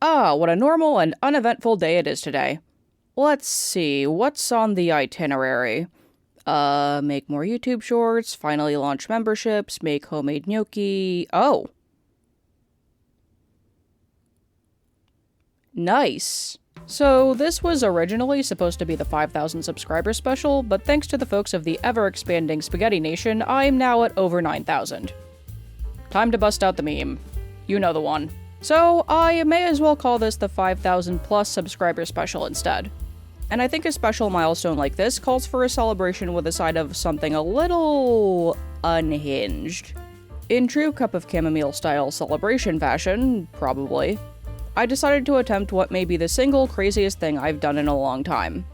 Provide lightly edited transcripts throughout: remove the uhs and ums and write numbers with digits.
Ah, what a normal and uneventful day it is today. Let's see, what's on the itinerary? Make more YouTube shorts, finally launch memberships, make homemade gnocchi. Oh. Nice. So, this was originally supposed to be the 5,000 subscriber special, but thanks to the folks of the ever-expanding Spaghetti Nation, I'm now at over 9,000. Time to bust out the meme. You know the one. So, I may as well call this the 5,000 plus subscriber special instead. And I think a special milestone like this calls for a celebration with a side of something a little unhinged. In true Cup of Chamomile style celebration fashion, probably, I decided to attempt what may be the single craziest thing I've done in a long time.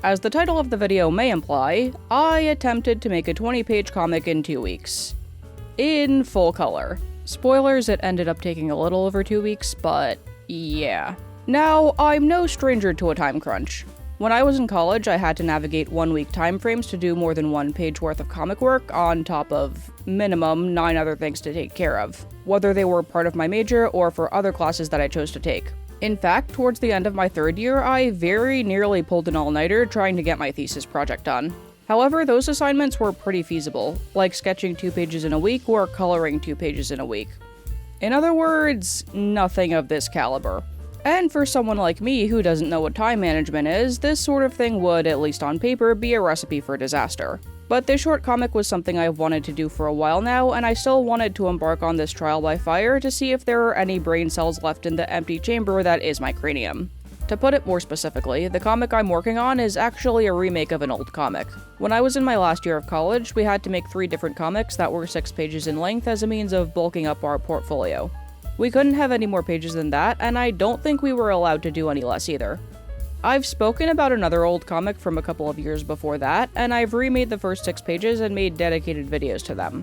As the title of the video may imply, I attempted to make a 20-page comic in 2 weeks. In full color. Spoilers, it ended up taking a little over 2 weeks, but yeah. Now, I'm no stranger to a time crunch. When I was in college, I had to navigate 1-week time frames to do more than 1 page worth of comic work, on top of minimum 9 other things to take care of, whether they were part of my major or for other classes that I chose to take. In fact, towards the end of my 3rd year, I very nearly pulled an all-nighter trying to get my thesis project done. However, those assignments were pretty feasible, like sketching 2 pages in a week or coloring 2 pages in a week. In other words, nothing of this caliber. And for someone like me who doesn't know what time management is, this sort of thing would, at least on paper, be a recipe for disaster. But this short comic was something I've wanted to do for a while now, and I still wanted to embark on this trial by fire to see if there are any brain cells left in the empty chamber that is my cranium. To put it more specifically, the comic I'm working on is actually a remake of an old comic. When I was in my last year of college, we had to make 3 different comics that were 6 pages in length as a means of bulking up our portfolio. We couldn't have any more pages than that, and I don't think we were allowed to do any less either. I've spoken about another old comic from a couple of years before that, and I've remade the first 6 pages and made dedicated videos to them.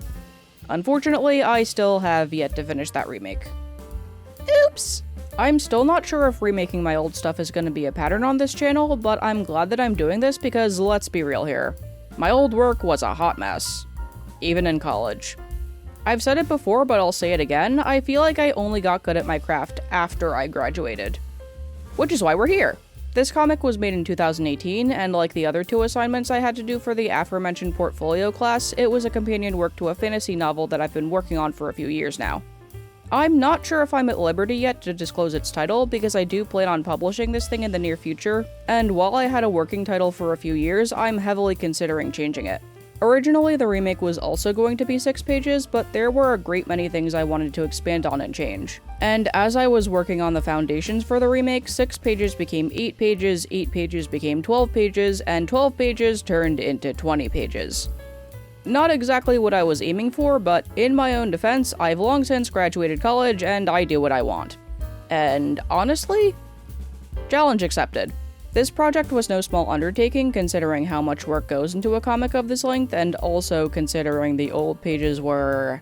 Unfortunately, I still have yet to finish that remake. Oops! I'm still not sure if remaking my old stuff is going to be a pattern on this channel, but I'm glad that I'm doing this because let's be real here. My old work was a hot mess. Even in college. I've said it before, but I'll say it again, I feel like I only got good at my craft after I graduated. Which is why we're here. This comic was made in 2018, and like the other 2 assignments I had to do for the aforementioned portfolio class, it was a companion work to a fantasy novel that I've been working on for a few years now. I'm not sure if I'm at liberty yet to disclose its title, because I do plan on publishing this thing in the near future, and while I had a working title for a few years, I'm heavily considering changing it. Originally, the remake was also going to be 6 pages, but there were a great many things I wanted to expand on and change. And as I was working on the foundations for the remake, 6 pages became 8 pages, 8 pages became 12 pages, and 12 pages turned into 20 pages. Not exactly what I was aiming for, but in my own defense, I've long since graduated college and I do what I want. And honestly, challenge accepted. This project was no small undertaking considering how much work goes into a comic of this length, and also considering the old pages were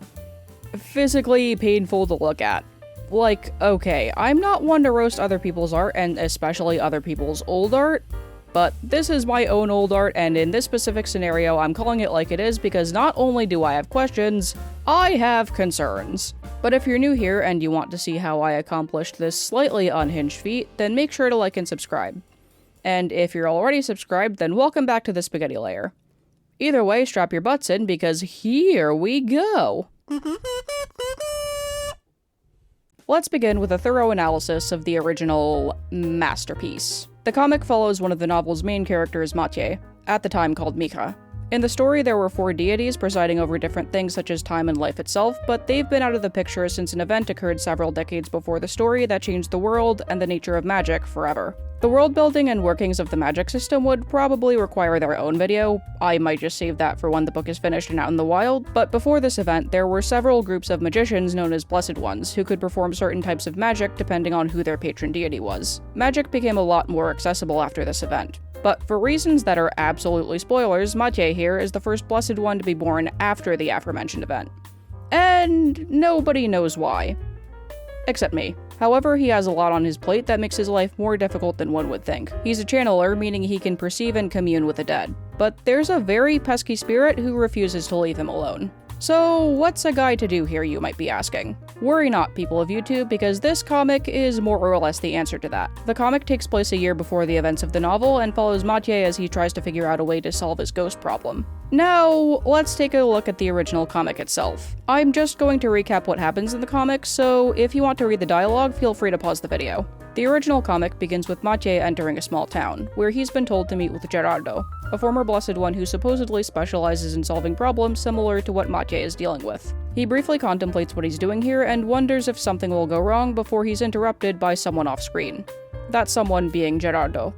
physically painful to look at. Like, okay, I'm not one to roast other people's art, and especially other people's old art, but this is my own old art, and in this specific scenario, I'm calling it like it is because not only do I have questions, I have concerns. But if you're new here and you want to see how I accomplished this slightly unhinged feat, then make sure to like and subscribe. And if you're already subscribed, then welcome back to the Spaghetti Layer. Either way, strap your butts in because here we go! Let's begin with a thorough analysis of the original masterpiece. The comic follows one of the novel's main characters, Mathieu, at the time called Mika. In the story, there were 4 deities presiding over different things such as time and life itself, but they've been out of the picture since an event occurred several decades before the story that changed the world and the nature of magic forever. The world building and workings of the magic system would probably require their own video. I might just save that for when the book is finished and out in the wild, but before this event, there were several groups of magicians known as Blessed Ones, who could perform certain types of magic depending on who their patron deity was. Magic became a lot more accessible after this event. But for reasons that are absolutely spoilers, Mathieu here is the first Blessed One to be born after the aforementioned event. And nobody knows why. Except me. However, he has a lot on his plate that makes his life more difficult than one would think. He's a channeler, meaning he can perceive and commune with the dead. But there's a very pesky spirit who refuses to leave him alone. So, what's a guy to do here, you might be asking? Worry not, people of YouTube, because this comic is more or less the answer to that. The comic takes place a year before the events of the novel and follows Mathieu as he tries to figure out a way to solve his ghost problem. Now, let's take a look at the original comic itself. I'm just going to recap what happens in the comic, so if you want to read the dialogue, feel free to pause the video. The original comic begins with Mathieu entering a small town, where he's been told to meet with Gerardo, a former Blessed One who supposedly specializes in solving problems similar to what Mathieu is dealing with. He briefly contemplates what he's doing here and wonders if something will go wrong before he's interrupted by someone off-screen. That someone being Gerardo.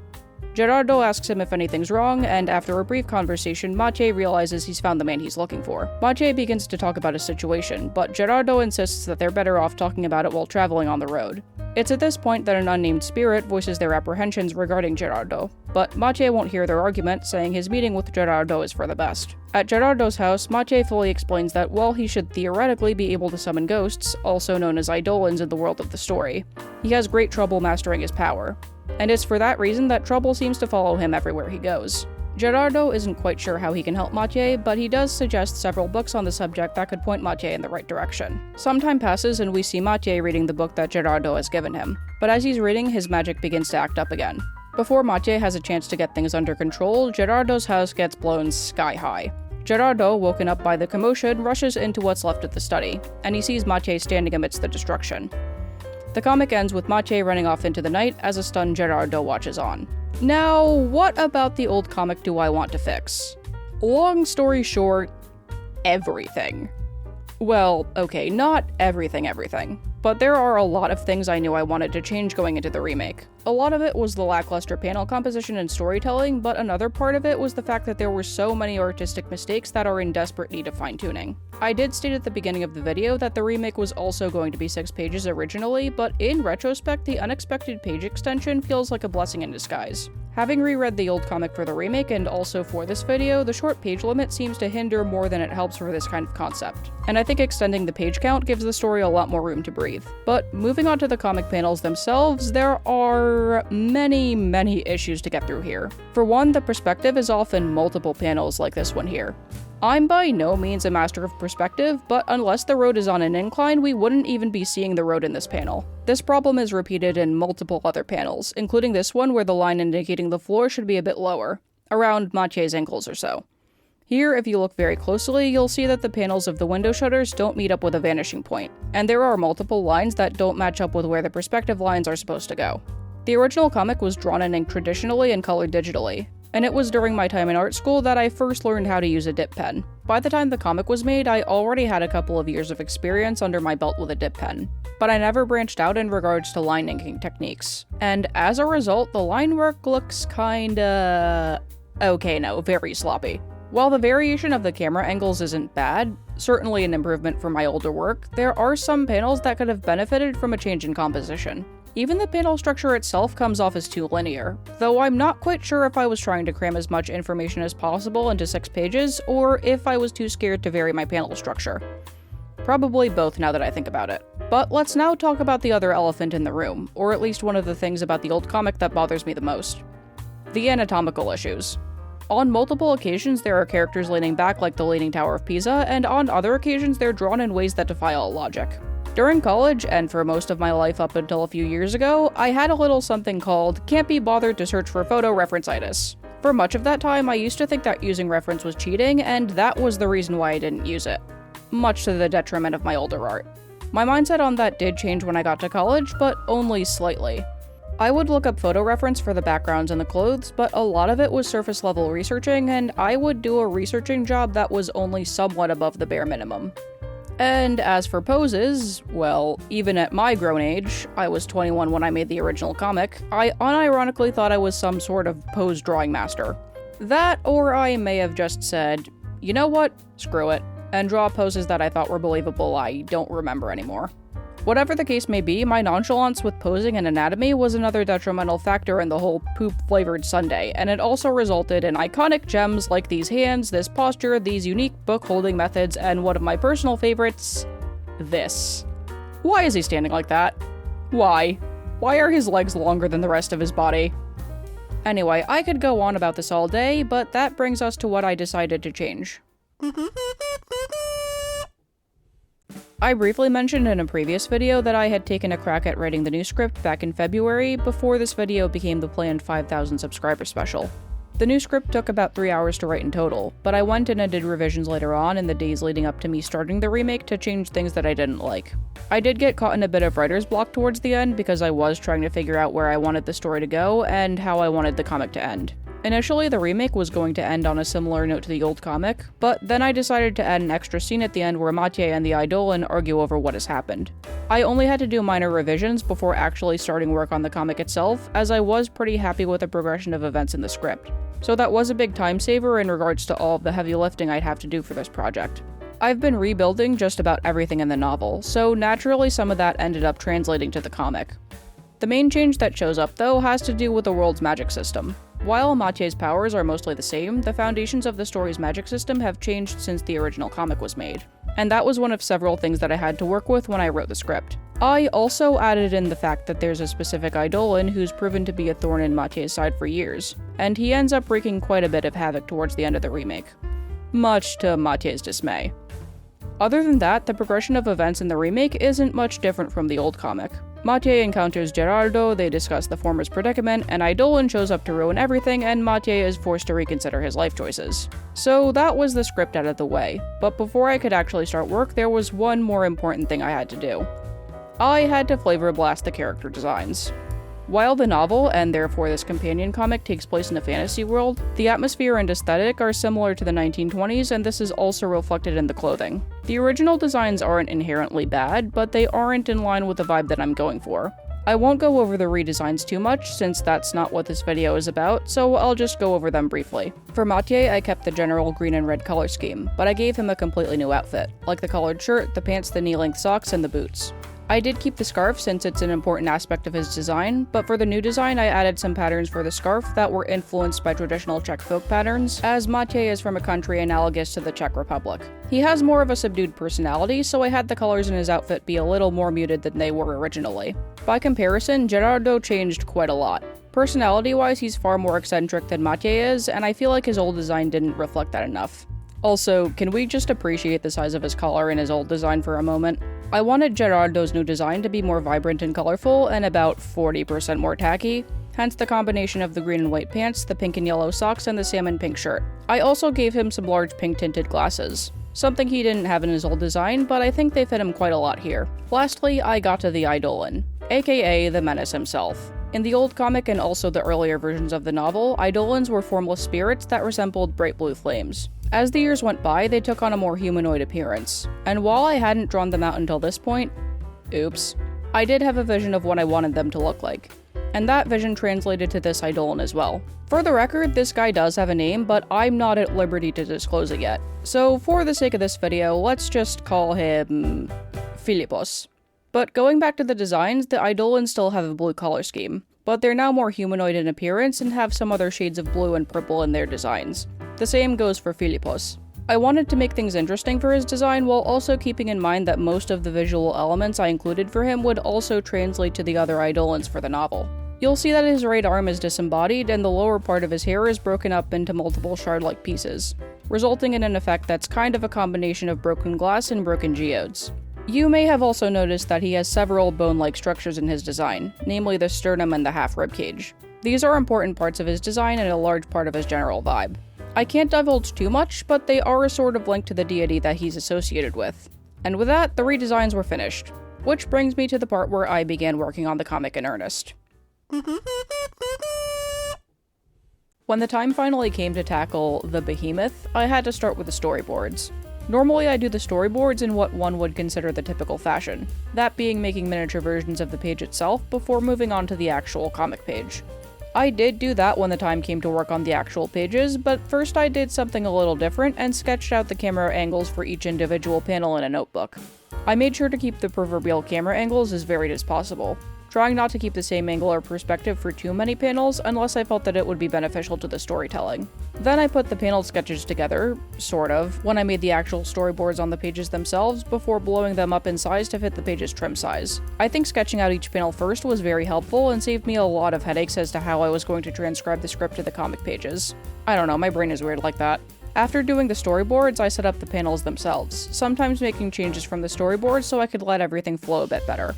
Gerardo asks him if anything's wrong, and after a brief conversation, Mathieu realizes he's found the man he's looking for. Mathieu begins to talk about his situation, but Gerardo insists that they're better off talking about it while traveling on the road. It's at this point that an unnamed spirit voices their apprehensions regarding Gerardo, but Mathieu won't hear their argument, saying his meeting with Gerardo is for the best. At Gerardo's house, Mathieu fully explains that while he should theoretically be able to summon ghosts, also known as eidolons in the world of the story, he has great trouble mastering his power. And it's for that reason that trouble seems to follow him everywhere he goes. Gerardo isn't quite sure how he can help Mathieu, but he does suggest several books on the subject that could point Mathieu in the right direction. Some time passes and we see Mathieu reading the book that Gerardo has given him, but as he's reading, his magic begins to act up again. Before Mathieu has a chance to get things under control, Gerardo's house gets blown sky high. Gerardo, woken up by the commotion, rushes into what's left of the study, and he sees Mathieu standing amidst the destruction. The comic ends with Mathieu running off into the night as a stunned Gerardo watches on. Now, what about the old comic do I want to fix? Long story short, everything. Well, okay, not everything, but there are a lot of things I knew I wanted to change going into the remake. A lot of it was the lackluster panel composition and storytelling, but another part of it was the fact that there were so many artistic mistakes that are in desperate need of fine-tuning. I did state at the beginning of the video that the remake was also going to be 6 pages originally, but in retrospect, the unexpected page extension feels like a blessing in disguise. Having reread the old comic for the remake and also for this video, the short page limit seems to hinder more than it helps for this kind of concept. And I think extending the page count gives the story a lot more room to breathe. But moving on to the comic panels themselves, there are many issues to get through here. For one, the perspective is often multiple panels like this one here. I'm by no means a master of perspective, but unless the road is on an incline, we wouldn't even be seeing the road in this panel. This problem is repeated in multiple other panels, including this one where the line indicating the floor should be a bit lower, around Mathieu's ankles or so. Here, if you look very closely, you'll see that the panels of the window shutters don't meet up with a vanishing point, and there are multiple lines that don't match up with where the perspective lines are supposed to go. The original comic was drawn in ink traditionally and colored digitally, and it was during my time in art school that I first learned how to use a dip pen. By the time the comic was made, I already had a couple of years of experience under my belt with a dip pen, but I never branched out in regards to line inking techniques. And as a result, the line work looks very sloppy. While the variation of the camera angles isn't bad, certainly an improvement from my older work, there are some panels that could have benefited from a change in composition. Even the panel structure itself comes off as too linear, though I'm not quite sure if I was trying to cram as much information as possible into 6 pages, or if I was too scared to vary my panel structure. Probably both now that I think about it. But let's now talk about the other elephant in the room, or at least one of the things about the old comic that bothers me the most. The anatomical issues. On multiple occasions, there are characters leaning back like the Leaning Tower of Pisa, and on other occasions they're drawn in ways that defy all logic. During college, and for most of my life up until a few years ago, I had a little something called can't be bothered to search for photo reference-itis. For much of that time, I used to think that using reference was cheating, and that was the reason why I didn't use it. Much to the detriment of my older art. My mindset on that did change when I got to college, but only slightly. I would look up photo reference for the backgrounds and the clothes, but a lot of it was surface level researching, and I would do a researching job that was only somewhat above the bare minimum. And as for poses, well, even at my grown age, I was 21 when I made the original comic, I unironically thought I was some sort of pose drawing master. That, or I may have just said, you know what, screw it, and draw poses that I thought were believable I don't remember anymore. Whatever the case may be, my nonchalance with posing and anatomy was another detrimental factor in the whole poop-flavored sundae, and it also resulted in iconic gems like these hands, this posture, these unique book-holding methods, and one of my personal favorites, this. Why is he standing like that? Why? Why are his legs longer than the rest of his body? Anyway, I could go on about this all day, but that brings us to what I decided to change. I briefly mentioned in a previous video that I had taken a crack at writing the new script back in February, before this video became the planned 5,000 subscriber special. The new script took about 3 hours to write in total, but I went in and did revisions later on in the days leading up to me starting the remake to change things that I didn't like. I did get caught in a bit of writer's block towards the end because I was trying to figure out where I wanted the story to go and how I wanted the comic to end. Initially, the remake was going to end on a similar note to the old comic, but then I decided to add an extra scene at the end where Mathieu and the Eidolon argue over what has happened. I only had to do minor revisions before actually starting work on the comic itself, as I was pretty happy with the progression of events in the script. So that was a big time saver in regards to all of the heavy lifting I'd have to do for this project. I've been rebuilding just about everything in the novel, so naturally some of that ended up translating to the comic. The main change that shows up, though, has to do with the world's magic system. While Mathieu's powers are mostly the same, the foundations of the story's magic system have changed since the original comic was made. And that was one of several things that I had to work with when I wrote the script. I also added in the fact that there's a specific Eidolon who's proven to be a thorn in Mathieu's side for years, and he ends up wreaking quite a bit of havoc towards the end of the remake. Much to Mathieu's dismay. Other than that, the progression of events in the remake isn't much different from the old comic. Mathieu encounters Gerardo, they discuss the former's predicament, and Eidolon shows up to ruin everything, and Mathieu is forced to reconsider his life choices. So that was the script out of the way, but before I could actually start work, there was one more important thing I had to do. I had to flavor blast the character designs. While the novel, and therefore this companion comic, takes place in a fantasy world, the atmosphere and aesthetic are similar to the 1920s, and this is also reflected in the clothing. The original designs aren't inherently bad, but they aren't in line with the vibe that I'm going for. I won't go over the redesigns too much, since that's not what this video is about, so I'll just go over them briefly. For Mathieu, I kept the general green and red color scheme, but I gave him a completely new outfit, like the collared shirt, the pants, the knee-length socks, and the boots. I did keep the scarf since it's an important aspect of his design, but for the new design I added some patterns for the scarf that were influenced by traditional Czech folk patterns, as Mathieu is from a country analogous to the Czech Republic. He has more of a subdued personality, so I had the colors in his outfit be a little more muted than they were originally. By comparison, Gerardo changed quite a lot. Personality-wise, he's far more eccentric than Mathieu is, and I feel like his old design didn't reflect that enough. Also, can we just appreciate the size of his collar in his old design for a moment? I wanted Gerardo's new design to be more vibrant and colorful, and about 40% more tacky, hence the combination of the green and white pants, the pink and yellow socks, and the salmon pink shirt. I also gave him some large pink tinted glasses, something he didn't have in his old design, but I think they fit him quite a lot here. Lastly, I got to the Eidolon, aka the Menace himself. In the old comic and also the earlier versions of the novel, Eidolons were formless spirits that resembled bright blue flames. As the years went by, they took on a more humanoid appearance, and while I hadn't drawn them out until this point, oops, I did have a vision of what I wanted them to look like, and that vision translated to this Eidolon as well. For the record, this guy does have a name, but I'm not at liberty to disclose it yet, so for the sake of this video, let's just call him Philippos. But going back to the designs, the Eidolons still have a blue color scheme, but they're now more humanoid in appearance and have some other shades of blue and purple in their designs. The same goes for Philippos. I wanted to make things interesting for his design while also keeping in mind that most of the visual elements I included for him would also translate to the other Eidolons for the novel. You'll see that his right arm is disembodied and the lower part of his hair is broken up into multiple shard-like pieces, resulting in an effect that's kind of a combination of broken glass and broken geodes. You may have also noticed that he has several bone-like structures in his design, namely the sternum and the half ribcage. These are important parts of his design and a large part of his general vibe. I can't divulge too much, but they are a sort of link to the deity that he's associated with. And with that, the redesigns were finished. Which brings me to the part where I began working on the comic in earnest. When the time finally came to tackle the behemoth, I had to start with the storyboards. Normally I do the storyboards in what one would consider the typical fashion, that being making miniature versions of the page itself before moving on to the actual comic page. I did do that when the time came to work on the actual pages, but first I did something a little different and sketched out the camera angles for each individual panel in a notebook. I made sure to keep the proverbial camera angles as varied as possible, trying not to keep the same angle or perspective for too many panels unless I felt that it would be beneficial to the storytelling. Then I put the panel sketches together, sort of, when I made the actual storyboards on the pages themselves before blowing them up in size to fit the page's trim size. I think sketching out each panel first was very helpful and saved me a lot of headaches as to how I was going to transcribe the script to the comic pages. I don't know, my brain is weird like that. After doing the storyboards, I set up the panels themselves, sometimes making changes from the storyboard so I could let everything flow a bit better.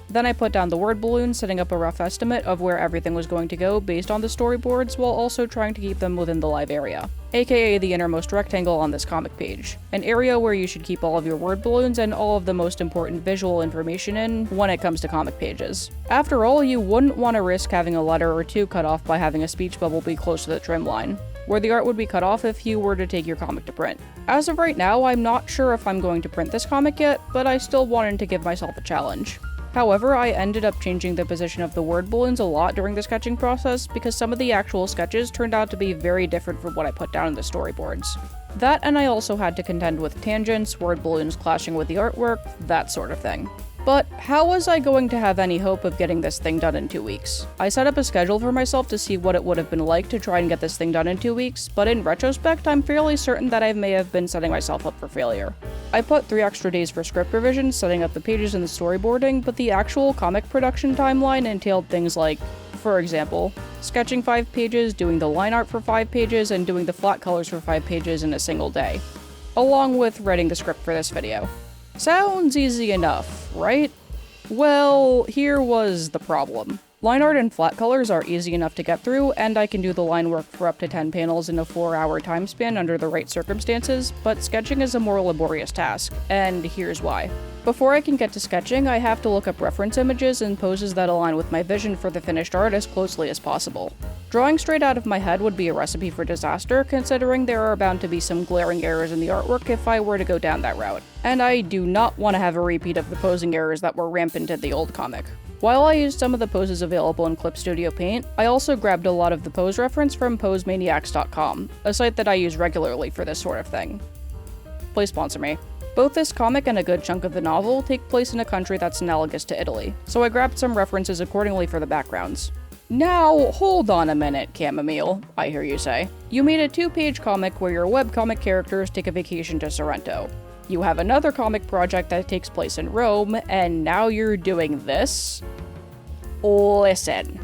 Then I put down the word balloon, setting up a rough estimate of where everything was going to go based on the storyboards, while also trying to keep them within the live area, aka the innermost rectangle on this comic page, an area where you should keep all of your word balloons and all of the most important visual information in when it comes to comic pages. After all, you wouldn't want to risk having a letter or two cut off by having a speech bubble be close to the trim line, where the art would be cut off if you were to take your comic to print. As of right now, I'm not sure if I'm going to print this comic yet, but I still wanted to give myself a challenge. However, I ended up changing the position of the word balloons a lot during the sketching process because some of the actual sketches turned out to be very different from what I put down in the storyboards. That, and I also had to contend with tangents, word balloons clashing with the artwork, that sort of thing. But how was I going to have any hope of getting this thing done in 2 weeks? I set up a schedule for myself to see what it would have been like to try and get this thing done in 2 weeks, but in retrospect, I'm fairly certain that I may have been setting myself up for failure. I put 3 extra days for script revision, setting up the pages and the storyboarding, but the actual comic production timeline entailed things like, for example, sketching 5 pages, doing the line art for 5 pages, and doing the flat colors for 5 pages in a single day, along with writing the script for this video. Sounds easy enough, right? Well, here was the problem. Line art and flat colors are easy enough to get through, and I can do the line work for up to 10 panels in a 4-hour time span under the right circumstances, but sketching is a more laborious task, and here's why. Before I can get to sketching, I have to look up reference images and poses that align with my vision for the finished art as closely as possible. Drawing straight out of my head would be a recipe for disaster, considering there are bound to be some glaring errors in the artwork if I were to go down that route. And I do not want to have a repeat of the posing errors that were rampant in the old comic. While I used some of the poses available in Clip Studio Paint, I also grabbed a lot of the pose reference from posemaniacs.com, a site that I use regularly for this sort of thing. Please sponsor me. Both this comic and a good chunk of the novel take place in a country that's analogous to Italy, so I grabbed some references accordingly for the backgrounds. Now, hold on a minute, Chamomile, I hear you say. You made a 2-page comic where your webcomic characters take a vacation to Sorrento. You have another comic project that takes place in Rome, and now you're doing this? Listen,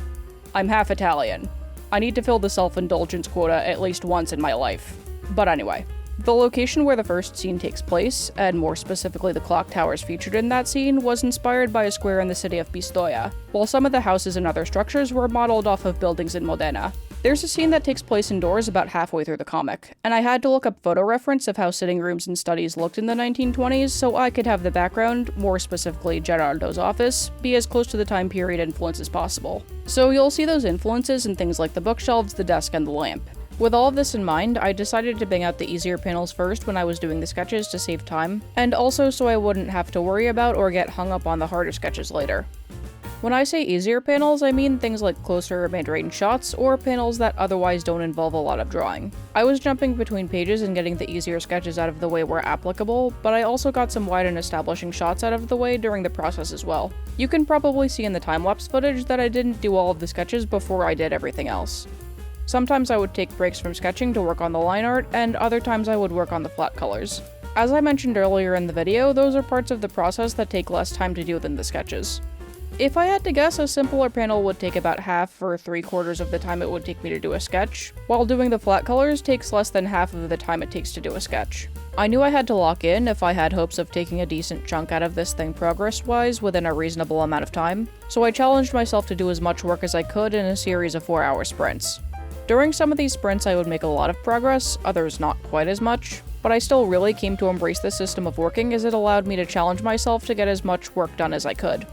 I'm half Italian. I need to fill the self-indulgence quota at least once in my life. But anyway, the location where the first scene takes place, and more specifically the clock towers featured in that scene, was inspired by a square in the city of Pistoia, while some of the houses and other structures were modeled off of buildings in Modena. There's a scene that takes place indoors about halfway through the comic, and I had to look up photo reference of how sitting rooms and studies looked in the 1920s so I could have the background, more specifically Gerardo's office, be as close to the time period influence as possible. So you'll see those influences in things like the bookshelves, the desk, and the lamp. With all of this in mind, I decided to bang out the easier panels first when I was doing the sketches to save time, and also so I wouldn't have to worry about or get hung up on the harder sketches later. When I say easier panels, I mean things like closer mid-range shots, or panels that otherwise don't involve a lot of drawing. I was jumping between pages and getting the easier sketches out of the way where applicable, but I also got some wide and establishing shots out of the way during the process as well. You can probably see in the time-lapse footage that I didn't do all of the sketches before I did everything else. Sometimes I would take breaks from sketching to work on the line art, and other times I would work on the flat colors. As I mentioned earlier in the video, those are parts of the process that take less time to do than the sketches. If I had to guess, a simpler panel would take about half or 3/4 of the time it would take me to do a sketch, while doing the flat colors takes less than half of the time it takes to do a sketch. I knew I had to lock in if I had hopes of taking a decent chunk out of this thing progress-wise within a reasonable amount of time, so I challenged myself to do as much work as I could in a series of 4-hour sprints. During some of these sprints I would make a lot of progress, others not quite as much, but I still really came to embrace this system of working as it allowed me to challenge myself to get as much work done as I could.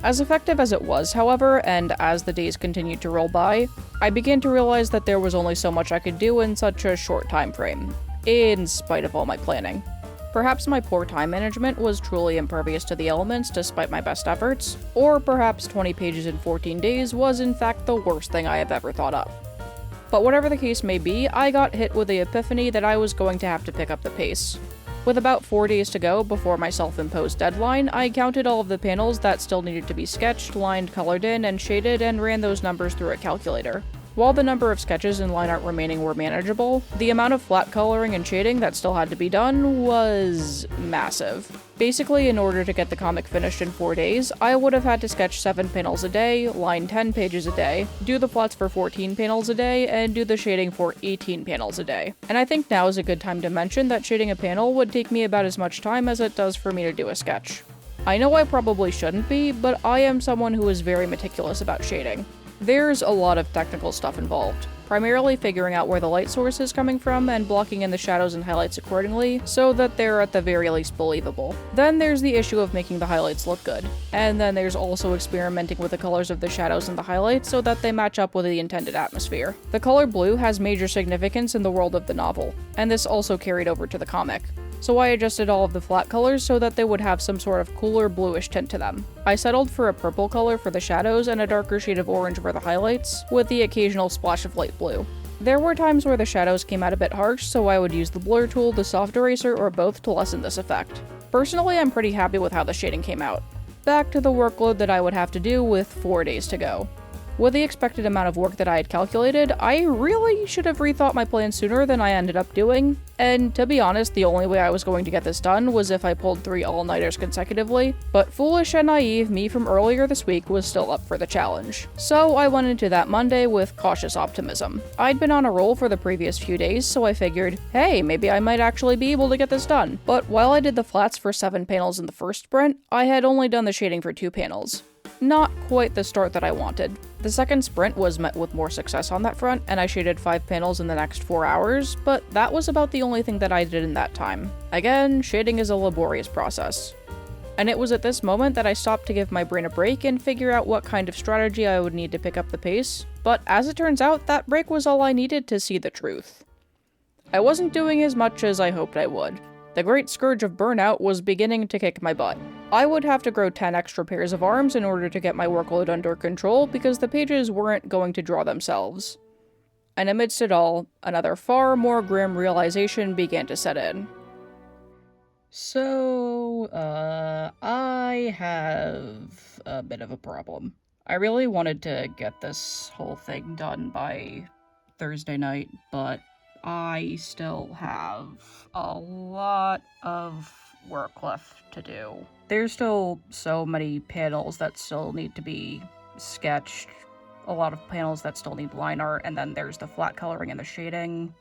As effective as it was, however, and as the days continued to roll by, I began to realize that there was only so much I could do in such a short time frame, in spite of all my planning. Perhaps my poor time management was truly impervious to the elements despite my best efforts, or perhaps 20 pages in 14 days was in fact the worst thing I have ever thought up. But whatever the case may be, I got hit with the epiphany that I was going to have to pick up the pace. With about 4 days to go before my self-imposed deadline, I counted all of the panels that still needed to be sketched, lined, colored in, and shaded, and ran those numbers through a calculator. While the number of sketches and line art remaining were manageable, the amount of flat coloring and shading that still had to be done was massive. Basically, in order to get the comic finished in 4 days, I would have had to sketch 7 panels a day, line 10 pages a day, do the flats for 14 panels a day, and do the shading for 18 panels a day. And I think now is a good time to mention that shading a panel would take me about as much time as it does for me to do a sketch. I know I probably shouldn't be, but I am someone who is very meticulous about shading. There's a lot of technical stuff involved, primarily figuring out where the light source is coming from and blocking in the shadows and highlights accordingly so that they're at the very least believable. Then there's the issue of making the highlights look good. And then there's also experimenting with the colors of the shadows and the highlights so that they match up with the intended atmosphere. The color blue has major significance in the world of the novel, and this also carried over to the comic. So I adjusted all of the flat colors so that they would have some sort of cooler bluish tint to them. I settled for a purple color for the shadows and a darker shade of orange for the highlights, with the occasional splash of light blue. There were times where the shadows came out a bit harsh, so I would use the blur tool, the soft eraser, or both to lessen this effect. Personally, I'm pretty happy with how the shading came out. Back to the workload that I would have to do with 4 days to go. With the expected amount of work that I had calculated, I really should have rethought my plan sooner than I ended up doing, and to be honest, the only way I was going to get this done was if I pulled 3 all-nighters consecutively, but foolish and naive me from earlier this week was still up for the challenge. So I went into that Monday with cautious optimism. I'd been on a roll for the previous few days, so I figured, hey, maybe I might actually be able to get this done. But while I did the flats for 7 panels in the first sprint, I had only done the shading for 2 panels. Not quite the start that I wanted. The second sprint was met with more success on that front, and I shaded 5 panels in the next 4 hours, but that was about the only thing that I did in that time. Again, shading is a laborious process. And it was at this moment that I stopped to give my brain a break and figure out what kind of strategy I would need to pick up the pace, but as it turns out, that break was all I needed to see the truth. I wasn't doing as much as I hoped I would. The great scourge of burnout was beginning to kick my butt. I would have to grow 10 extra pairs of arms in order to get my workload under control because the pages weren't going to draw themselves. And amidst it all, another far more grim realization began to set in. So, I have a bit of a problem. I really wanted to get this whole thing done by Thursday night, but I still have a lot of work left to do. There's still so many panels that still need to be sketched, a lot of panels that still need line art, and then there's the flat coloring and the shading.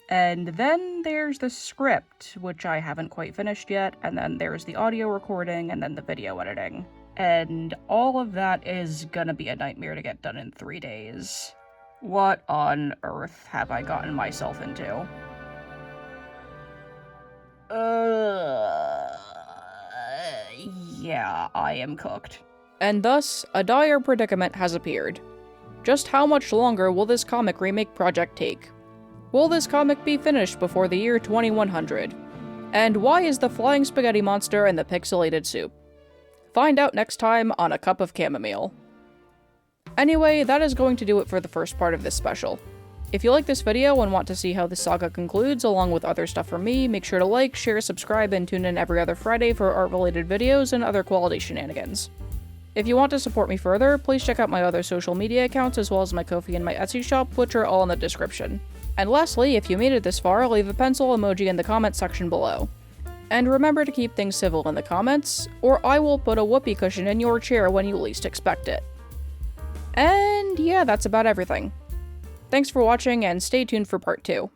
And then there's the script, which I haven't quite finished yet, and then there's the audio recording, and then the video editing. And all of that is gonna be a nightmare to get done in 3 days. What on earth have I gotten myself into? Yeah, I am cooked. And thus, a dire predicament has appeared. Just how much longer will this comic remake project take? Will this comic be finished before the year 2100? And why is the flying spaghetti monster in the pixelated soup? Find out next time on A Cup of Chamomile. Anyway, that is going to do it for the first part of this special. If you like this video and want to see how this saga concludes along with other stuff from me, make sure to like, share, subscribe, and tune in every other Friday for art-related videos and other quality shenanigans. If you want to support me further, please check out my other social media accounts as well as my Ko-fi and my Etsy shop, which are all in the description. And lastly, if you made it this far, leave a pencil emoji in the comments section below. And remember to keep things civil in the comments, or I will put a whoopee cushion in your chair when you least expect it. And yeah, that's about everything. Thanks for watching, and stay tuned for part 2.